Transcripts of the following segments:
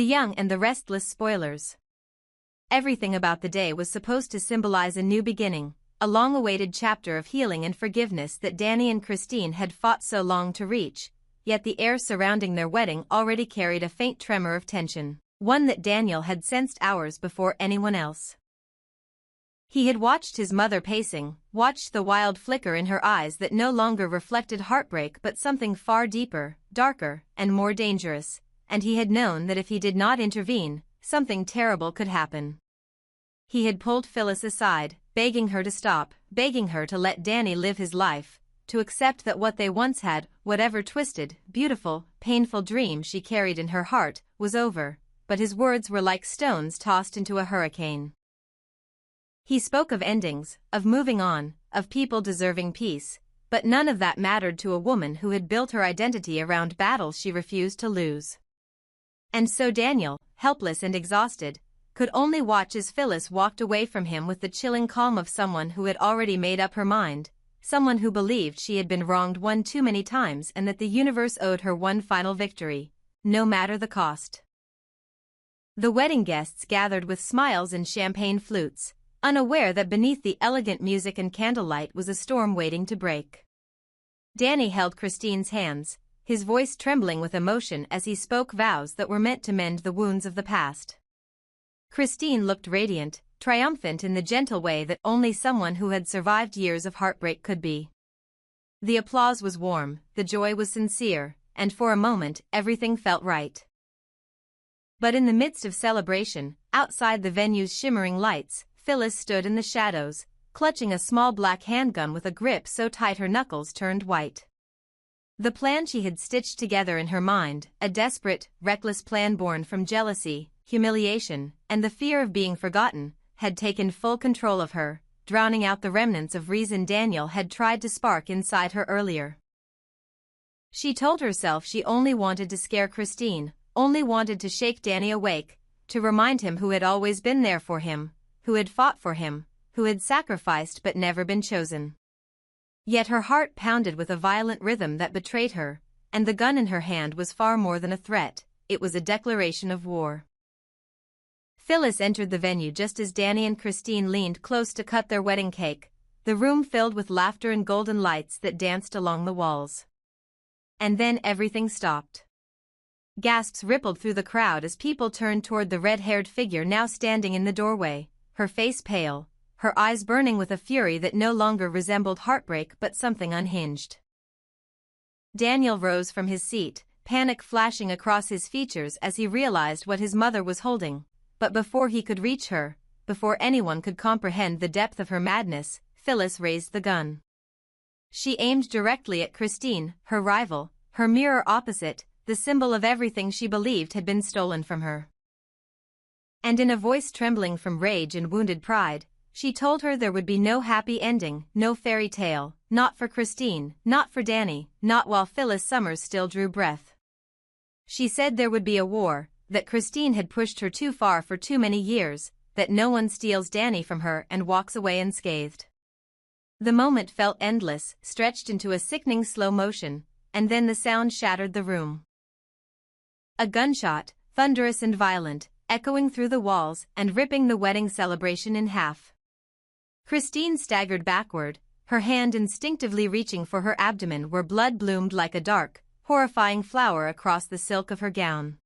The Young and the Restless spoilers. Everything about the day was supposed to symbolize a new beginning, a long-awaited chapter of healing and forgiveness that Danny and Christine had fought so long to reach, yet the air surrounding their wedding already carried a faint tremor of tension, one that Daniel had sensed hours before anyone else. He had watched his mother pacing, watched the wild flicker in her eyes that no longer reflected heartbreak but something far deeper, darker, and more dangerous, and he had known that if he did not intervene, something terrible could happen. He had pulled Phyllis aside, begging her to stop, begging her to let Danny live his life, to accept that what they once had, whatever twisted, beautiful, painful dream she carried in her heart, was over, but his words were like stones tossed into a hurricane. He spoke of endings, of moving on, of people deserving peace, but none of that mattered to a woman who had built her identity around battles she refused to lose. And so Daniel, helpless and exhausted, could only watch as Phyllis walked away from him with the chilling calm of someone who had already made up her mind, someone who believed she had been wronged one too many times and that the universe owed her one final victory, no matter the cost. The wedding guests gathered with smiles and champagne flutes, unaware that beneath the elegant music and candlelight was a storm waiting to break. Danny held Christine's hands, his voice trembling with emotion as he spoke vows that were meant to mend the wounds of the past. Christine looked radiant, triumphant in the gentle way that only someone who had survived years of heartbreak could be. The applause was warm, the joy was sincere, and for a moment everything felt right. But in the midst of celebration, outside the venue's shimmering lights, Phyllis stood in the shadows, clutching a small black handgun with a grip so tight her knuckles turned white. The plan she had stitched together in her mind, a desperate, reckless plan born from jealousy, humiliation, and the fear of being forgotten, had taken full control of her, drowning out the remnants of reason Daniel had tried to spark inside her earlier. She told herself she only wanted to scare Christine, only wanted to shake Danny awake, to remind him who had always been there for him, who had fought for him, who had sacrificed but never been chosen. Yet her heart pounded with a violent rhythm that betrayed her, and the gun in her hand was far more than a threat, it was a declaration of war. Phyllis entered the venue just as Danny and Christine leaned close to cut their wedding cake, the room filled with laughter and golden lights that danced along the walls. And then everything stopped. Gasps rippled through the crowd as people turned toward the red-haired figure now standing in the doorway, her face pale, her eyes burning with a fury that no longer resembled heartbreak but something unhinged. Daniel rose from his seat, panic flashing across his features as he realized what his mother was holding, but before he could reach her, before anyone could comprehend the depth of her madness, Phyllis raised the gun. She aimed directly at Christine, her rival, her mirror opposite, the symbol of everything she believed had been stolen from her. And in a voice trembling from rage and wounded pride, she told her there would be no happy ending, no fairy tale, not for Christine, not for Danny, not while Phyllis Summers still drew breath. She said there would be a war, that Christine had pushed her too far for too many years, that no one steals Danny from her and walks away unscathed. The moment felt endless, stretched into a sickening slow motion, and then the sound shattered the room. A gunshot, thunderous and violent, echoing through the walls and ripping the wedding celebration in half. Christine staggered backward, her hand instinctively reaching for her abdomen where blood bloomed like a dark, horrifying flower across the silk of her gown.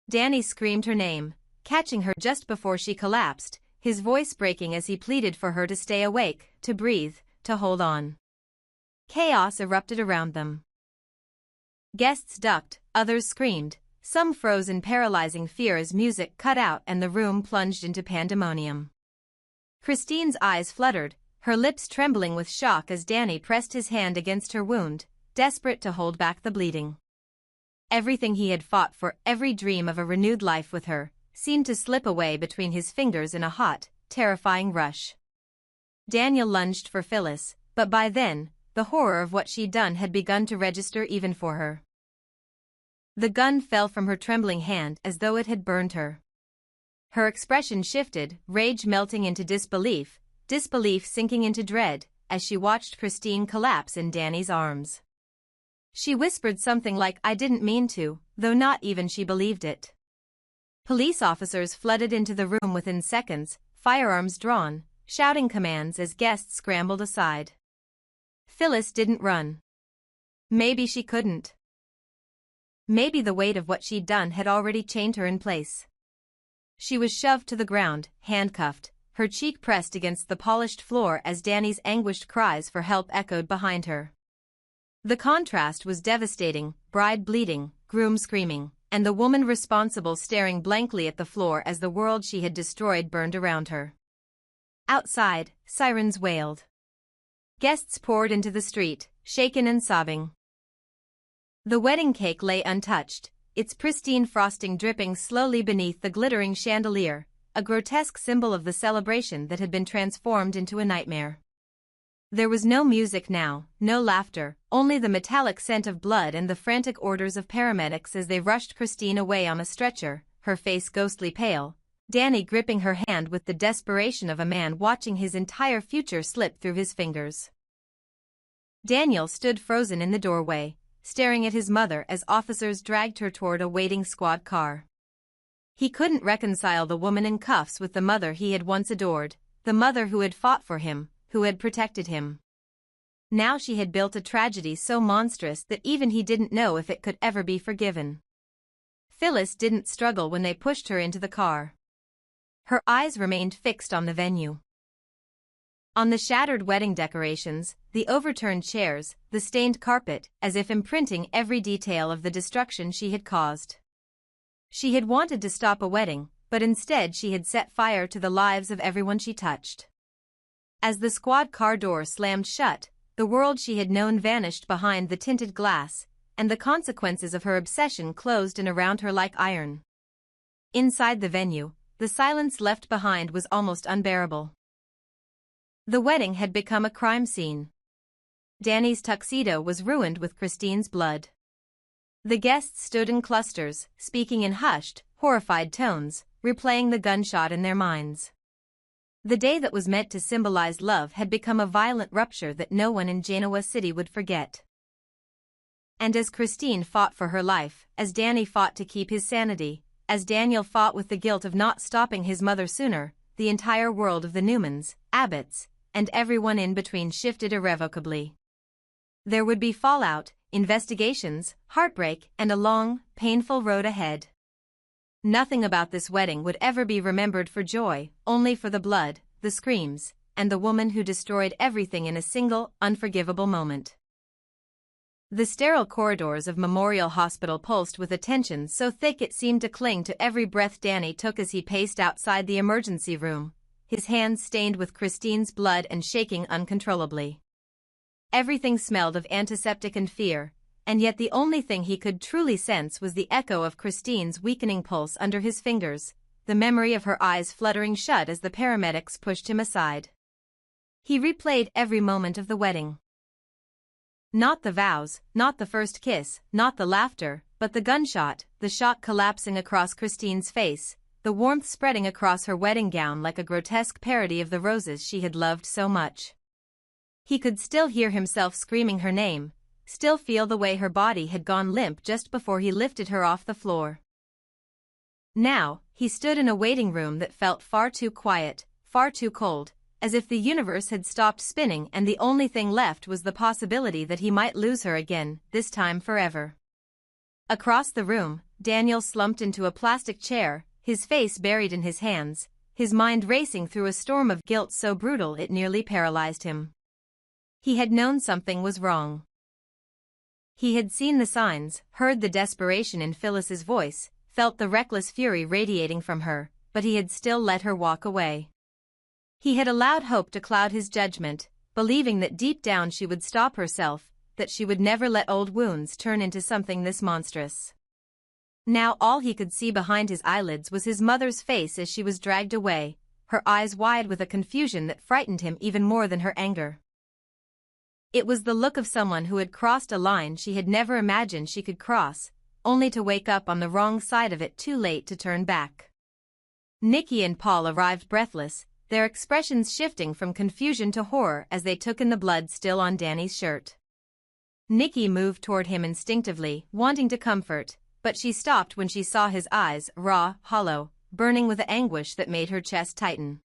Danny screamed her name, catching her just before she collapsed, his voice breaking as he pleaded for her to stay awake, to breathe, to hold on. Chaos erupted around them. Guests ducked, others screamed, some froze in paralyzing fear as music cut out and the room plunged into pandemonium. Christine's eyes fluttered, her lips trembling with shock as Danny pressed his hand against her wound, desperate to hold back the bleeding. Everything he had fought for, every dream of a renewed life with her, seemed to slip away between his fingers in a hot, terrifying rush. Daniel lunged for Phyllis, but by then, the horror of what she'd done had begun to register even for her. The gun fell from her trembling hand as though it had burned her. Her expression shifted, rage melting into disbelief, disbelief sinking into dread, as she watched Christine collapse in Danny's arms. She whispered something like, "I didn't mean to," though not even she believed it. Police officers flooded into the room within seconds, firearms drawn, shouting commands as guests scrambled aside. Phyllis didn't run. Maybe she couldn't. Maybe the weight of what she'd done had already chained her in place. She was shoved to the ground, handcuffed, her cheek pressed against the polished floor as Danny's anguished cries for help echoed behind her. The contrast was devastating, bride bleeding, groom screaming, and the woman responsible staring blankly at the floor as the world she had destroyed burned around her. Outside, sirens wailed. Guests poured into the street, shaken and sobbing. The wedding cake lay untouched, its pristine frosting dripping slowly beneath the glittering chandelier, a grotesque symbol of the celebration that had been transformed into a nightmare. There was no music now, no laughter, only the metallic scent of blood and the frantic orders of paramedics as they rushed Christine away on a stretcher, her face ghostly pale, Danny gripping her hand with the desperation of a man watching his entire future slip through his fingers. Daniel stood frozen in the doorway, staring at his mother as officers dragged her toward a waiting squad car. He couldn't reconcile the woman in cuffs with the mother he had once adored, the mother who had fought for him, who had protected him. Now she had built a tragedy so monstrous that even he didn't know if it could ever be forgiven. Phyllis didn't struggle when they pushed her into the car. Her eyes remained fixed on the venue. On the shattered wedding decorations, the overturned chairs, the stained carpet, as if imprinting every detail of the destruction she had caused. She had wanted to stop a wedding, but instead she had set fire to the lives of everyone she touched. As the squad car door slammed shut, the world she had known vanished behind the tinted glass, and the consequences of her obsession closed in around her like iron. Inside the venue, the silence left behind was almost unbearable. The wedding had become a crime scene. Danny's tuxedo was ruined with Christine's blood. The guests stood in clusters, speaking in hushed, horrified tones, replaying the gunshot in their minds. The day that was meant to symbolize love had become a violent rupture that no one in Genoa City would forget. And as Christine fought for her life, as Danny fought to keep his sanity, as Daniel fought with the guilt of not stopping his mother sooner, the entire world of the Newmans, Abbotts, and everyone in between shifted irrevocably. There would be fallout, investigations, heartbreak, and a long, painful road ahead. Nothing about this wedding would ever be remembered for joy, only for the blood, the screams, and the woman who destroyed everything in a single, unforgivable moment. The sterile corridors of Memorial Hospital pulsed with a tension so thick it seemed to cling to every breath Danny took as he paced outside the emergency room, his hands stained with Christine's blood and shaking uncontrollably. Everything smelled of antiseptic and fear, and yet the only thing he could truly sense was the echo of Christine's weakening pulse under his fingers, the memory of her eyes fluttering shut as the paramedics pushed him aside. He replayed every moment of the wedding. Not the vows, not the first kiss, not the laughter, but the gunshot, the shot collapsing across Christine's face, the warmth spreading across her wedding gown like a grotesque parody of the roses she had loved so much. He could still hear himself screaming her name, still feel the way her body had gone limp just before he lifted her off the floor. Now, he stood in a waiting room that felt far too quiet, far too cold, as if the universe had stopped spinning and the only thing left was the possibility that he might lose her again, this time forever. Across the room, Daniel slumped into a plastic chair, his face buried in his hands, his mind racing through a storm of guilt so brutal it nearly paralyzed him. He had known something was wrong. He had seen the signs, heard the desperation in Phyllis's voice, felt the reckless fury radiating from her, but he had still let her walk away. He had allowed hope to cloud his judgment, believing that deep down she would stop herself, that she would never let old wounds turn into something this monstrous. Now all he could see behind his eyelids was his mother's face as she was dragged away, her eyes wide with a confusion that frightened him even more than her anger. It was the look of someone who had crossed a line she had never imagined she could cross, only to wake up on the wrong side of it too late to turn back. Nikki and Paul arrived breathless, their expressions shifting from confusion to horror as they took in the blood still on Danny's shirt. Nikki moved toward him instinctively, wanting to comfort, but she stopped when she saw his eyes, raw, hollow, burning with anguish that made her chest tighten.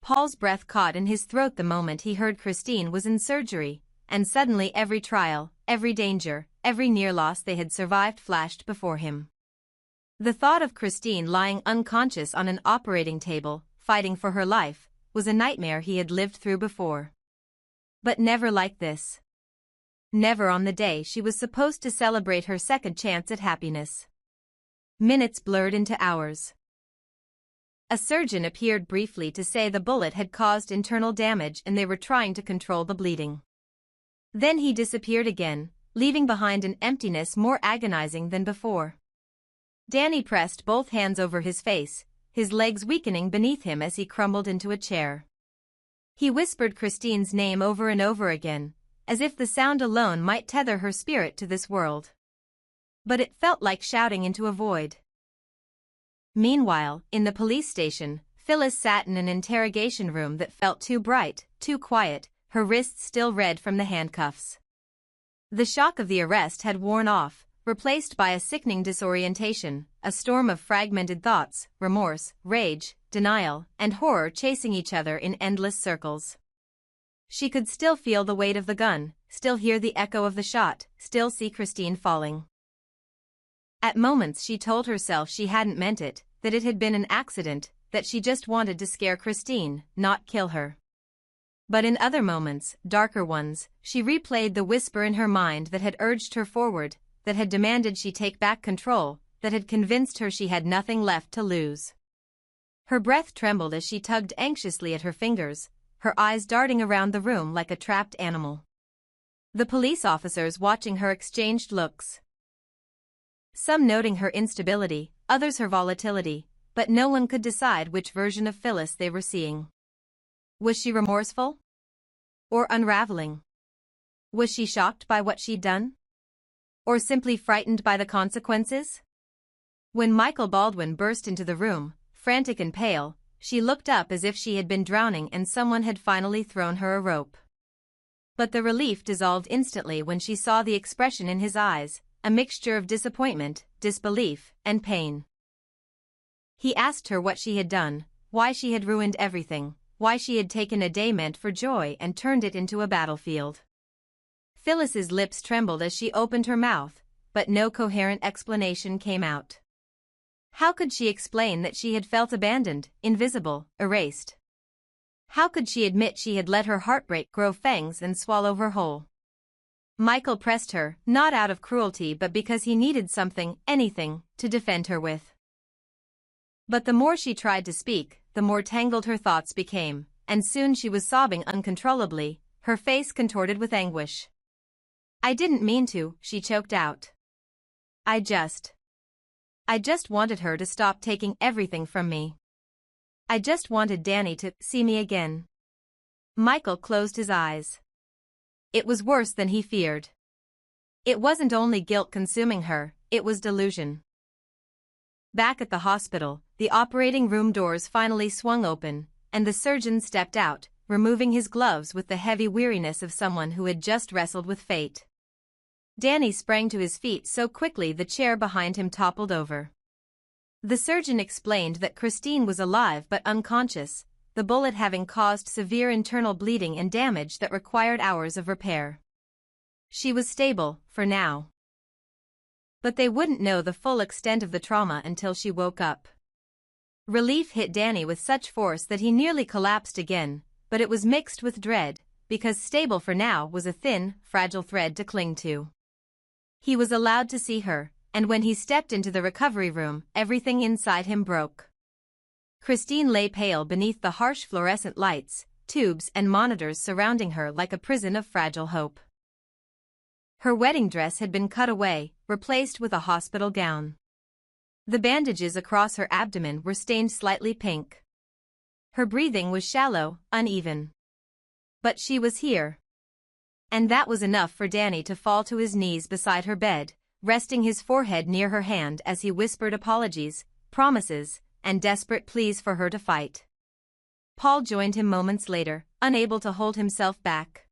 Paul's breath caught in his throat the moment he heard Christine was in surgery, and suddenly every trial, every danger, every near loss they had survived flashed before him. The thought of Christine lying unconscious on an operating table, fighting for her life, was a nightmare he had lived through before. But never like this. Never on the day she was supposed to celebrate her second chance at happiness. Minutes blurred into hours. A surgeon appeared briefly to say the bullet had caused internal damage and they were trying to control the bleeding. Then he disappeared again, leaving behind an emptiness more agonizing than before. Danny pressed both hands over his face, his legs weakening beneath him as he crumbled into a chair. He whispered Christine's name over and over again, as if the sound alone might tether her spirit to this world. But it felt like shouting into a void. Meanwhile, in the police station, Phyllis sat in an interrogation room that felt too bright, too quiet, her wrists still red from the handcuffs. The shock of the arrest had worn off, replaced by a sickening disorientation, a storm of fragmented thoughts, remorse, rage, denial, and horror chasing each other in endless circles. She could still feel the weight of the gun, still hear the echo of the shot, still see Christine falling. At moments she told herself she hadn't meant it, that it had been an accident, that she just wanted to scare Christine, not kill her. But in other moments, darker ones, she replayed the whisper in her mind that had urged her forward, that had demanded she take back control, that had convinced her she had nothing left to lose. Her breath trembled as she tugged anxiously at her fingers, her eyes darting around the room like a trapped animal. The police officers watching her exchanged looks. Some noting her instability, others her volatility, but no one could decide which version of Phyllis they were seeing. Was she remorseful? Or unraveling? Was she shocked by what she'd done? Or simply frightened by the consequences? When Michael Baldwin burst into the room, frantic and pale, she looked up as if she had been drowning and someone had finally thrown her a rope. But the relief dissolved instantly when she saw the expression in his eyes, a mixture of disappointment, disbelief, and pain. He asked her what she had done, why she had ruined everything, why she had taken a day meant for joy and turned it into a battlefield. Phyllis's lips trembled as she opened her mouth, but no coherent explanation came out. How could she explain that she had felt abandoned, invisible, erased? How could she admit she had let her heartbreak grow fangs and swallow her whole? Michael pressed her, not out of cruelty but because he needed something, anything, to defend her with. But the more she tried to speak, the more tangled her thoughts became, and soon she was sobbing uncontrollably, her face contorted with anguish. "I didn't mean to," she choked out. I just wanted her to stop taking everything from me. I just wanted Danny to see me again." Michael closed his eyes. It was worse than he feared. It wasn't only guilt consuming her, it was delusion. Back at the hospital, the operating room doors finally swung open, and the surgeon stepped out, removing his gloves with the heavy weariness of someone who had just wrestled with fate. Danny sprang to his feet so quickly the chair behind him toppled over. The surgeon explained that Christine was alive but unconscious, the bullet having caused severe internal bleeding and damage that required hours of repair. She was stable, for now. But they wouldn't know the full extent of the trauma until she woke up. Relief hit Danny with such force that he nearly collapsed again, but it was mixed with dread, because stable for now was a thin, fragile thread to cling to. He was allowed to see her, and when he stepped into the recovery room, everything inside him broke. Christine lay pale beneath the harsh fluorescent lights, tubes and monitors surrounding her like a prison of fragile hope. Her wedding dress had been cut away, replaced with a hospital gown. The bandages across her abdomen were stained slightly pink. Her breathing was shallow, uneven. But she was here. And that was enough for Danny to fall to his knees beside her bed, resting his forehead near her hand as he whispered apologies, promises, and desperate pleas for her to fight. Paul joined him moments later, unable to hold himself back.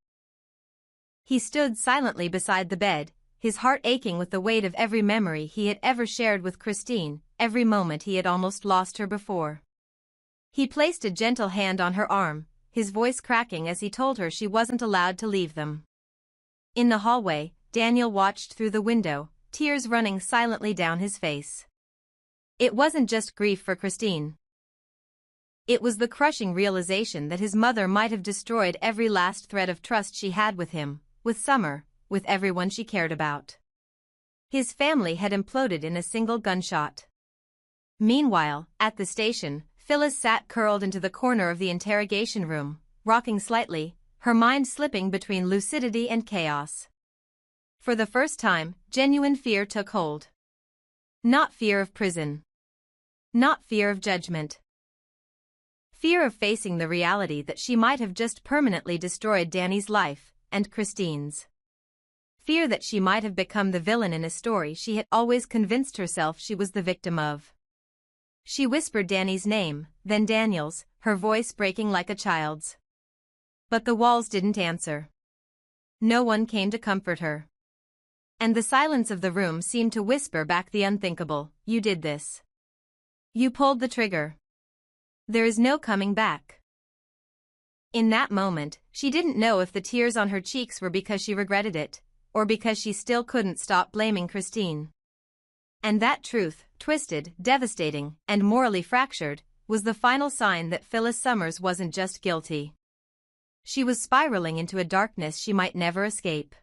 He stood silently beside the bed, his heart aching with the weight of every memory he had ever shared with Christine, every moment he had almost lost her before. He placed a gentle hand on her arm, his voice cracking as he told her she wasn't allowed to leave them. In the hallway, Daniel watched through the window, tears running silently down his face. It wasn't just grief for Christine. It was the crushing realization that his mother might have destroyed every last thread of trust she had with him, with Summer, with everyone she cared about. His family had imploded in a single gunshot. Meanwhile, at the station, Phyllis sat curled into the corner of the interrogation room, rocking slightly, her mind slipping between lucidity and chaos. For the first time, genuine fear took hold. Not fear of prison. Not fear of judgment. Fear of facing the reality that she might have just permanently destroyed Danny's life, and Christine's. Fear that she might have become the villain in a story she had always convinced herself she was the victim of. She whispered Danny's name, then Daniel's, her voice breaking like a child's. But the walls didn't answer. No one came to comfort her. And the silence of the room seemed to whisper back the unthinkable, "You did this. You pulled the trigger. There is no coming back." In that moment, she didn't know if the tears on her cheeks were because she regretted it, or because she still couldn't stop blaming Christine. And that truth, twisted, devastating, and morally fractured, was the final sign that Phyllis Summers wasn't just guilty. She was spiraling into a darkness she might never escape.